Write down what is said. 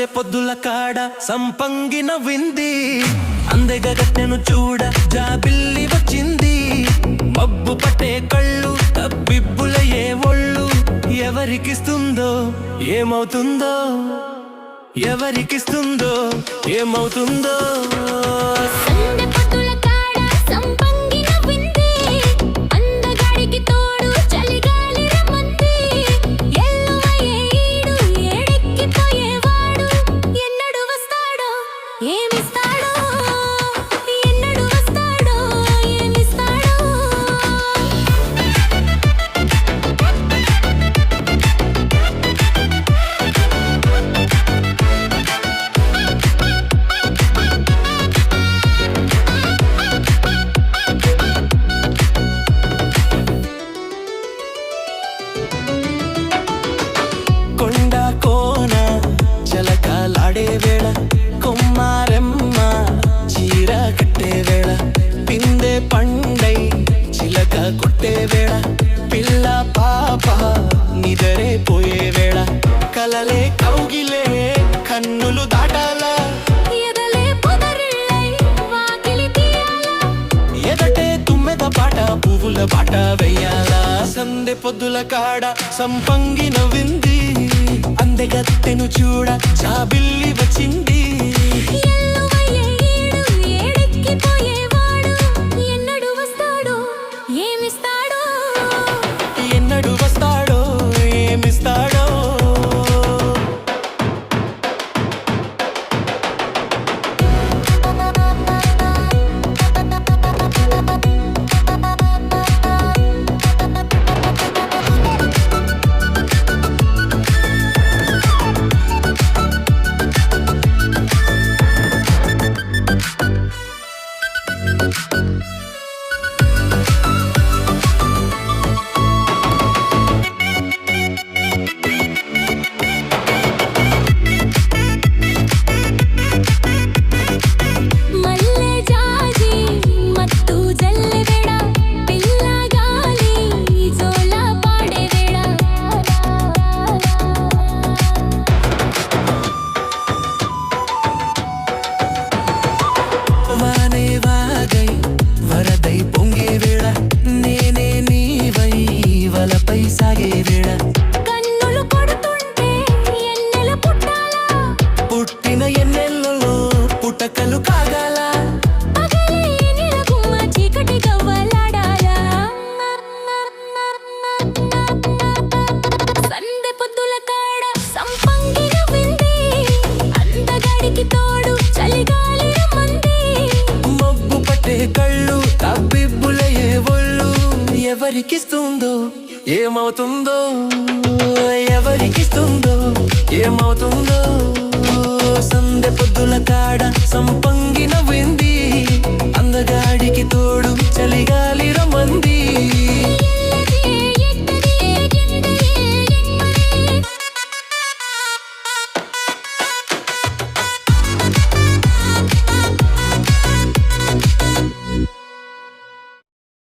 సందె పొద్దుల కాడ సంపంగి నవ్వింది. అందెగగట్టెను చూడ జాబిల్లి వచ్చింది. మబ్బు పట్టే కళ్ళు తబ్బిబ్బులయ్యే ఒళ్ళు. ఎవరికిస్తుందో ఏమవుతుందో, ఎవరికిస్తుందో ఏమవుతుందో. లాడే వేళ కొమ్మారెమ్మ చీర కట్టే వేళ. పిందె పండై చిలక కొట్టే వేళ. పిల్ల పాప నిదరే పోయే వేళ. కలలే కౌగిలే కన్నులు దాటాల. ఎదటే తుమ్మెద పాట పువ్వుల పాట వెయ్యాల. సందె పొద్దుల కాడ సంపంగి నవ్వింది. అందెగత్తెను చూడ జాబిల్లి వచ్చింది. ఎన్నడు వస్తాడో ఏమిస్తాడో. వరదై పొంగే వేళ నేనే నీవై వలపై సాగే వేళ. కన్నులు కొడుతుంటే ఎన్నెల పుట్టాలా. పుట్టిన ఎన్నెల్లలో పుటకలు కాగాల. చీకటి గవ్వలాడాలా. సందె పొద్దుల కాడ సంపంగి నవ్వింది. అందగాడికి తోడు చలిగాలి రమ్మంది. మబ్బు పట్టే కళ్ళు తబ్బిబ్బులయ్యే ఒళ్ళు. ఎవరికిస్తుందో ఏమవుతుందో, ఎవరికిస్తుందో ఏమవుతుందో. సందె పొద్దుల కాడ సంపంగి